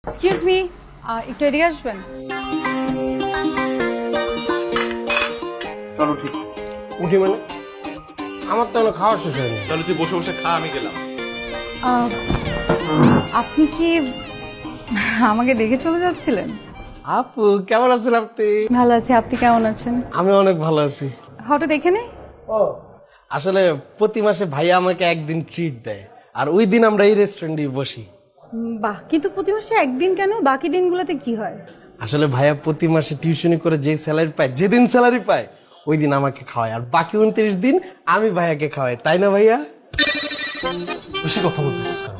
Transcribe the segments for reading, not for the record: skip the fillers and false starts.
Excuse me, একটু এদিকে আসবেন। চলো ঠিক উঠি মানে আমার তো এখনো খাওয়া শেষ হয়নি। চলো তুই বসে বসে খা, আমি গেলাম। আপনি কি আমাকে দেখে চলে যাচ্ছিলেন? আপু কেমন আছেন আপনি? ভালো আছি, আপনি কেমন আছেন? আমি অনেক ভালো আছি। হঠাৎ এখানে? ও আসলে প্রতি মাসে ভাইয়া আমাকে একদিন ট্রিট দেয়, আর ওই দিন আমরা এই রেস্টুরেন্টে বসি। বাহ, কিন্তু প্রতি মাসে একদিন কেন? বাকি দিনগুলোতে কি হয়? আসলে ভাইয়া প্রতি মাসে টিউশনি করে যে স্যালারি পায়, যেদিন স্যালারি পায় ওই দিন আমাকে খাওয়ায়, আর বাকি 29 দিন আমি ভাইয়াকে খাওয়াই, তাই না ভাইয়া? বেশি কথা বলতেছিস কেন?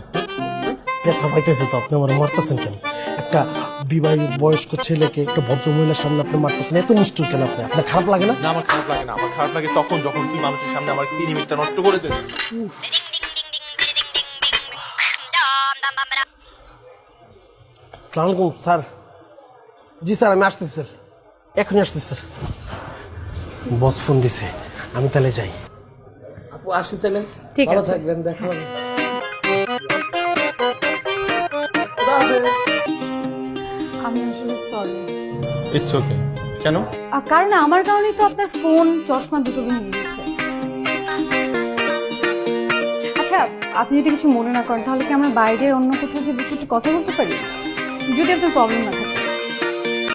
ব্যথা পাইতেছে তো, আপনি আমার মারতেছেন কেন? একটা বিবাহিত বয়স্ক ছেলেকে একটা ভদ্র মহিলার সামনে আপনি মারতেছেন, এত নিষ্ঠুর কেন? আপনার খারাপ লাগে না? না, আমার খারাপ লাগে না। আমার খারাপ লাগে তখন যখন তুই মানুষের সামনে আমার ইমেজটা নষ্ট করে দিস। আসসালামু আলাইকুম স্যার। জি স্যার, আমি আসতেছি স্যার, এখনই আসতেছি স্যার। বস ফোন দিছে, আমি তাহলে যাই। আপু আসি তাহলে, ঠিক ভালো আছে। থাকবেন, দেখা হবে। আমি আসলে সরি। It's okay. কেন? কারণ আমার কারণেই তো আপনার ফোন চশমা দুটো ভেঙে গেছে। আচ্ছা, আপনি যদি কিছু মনে না করেন তাহলে কি আমরা বাইরে অন্য কোথাও গিয়ে বসে একটু কথা বলতে পারি, যদি আপনার প্রবলেম না থাকে?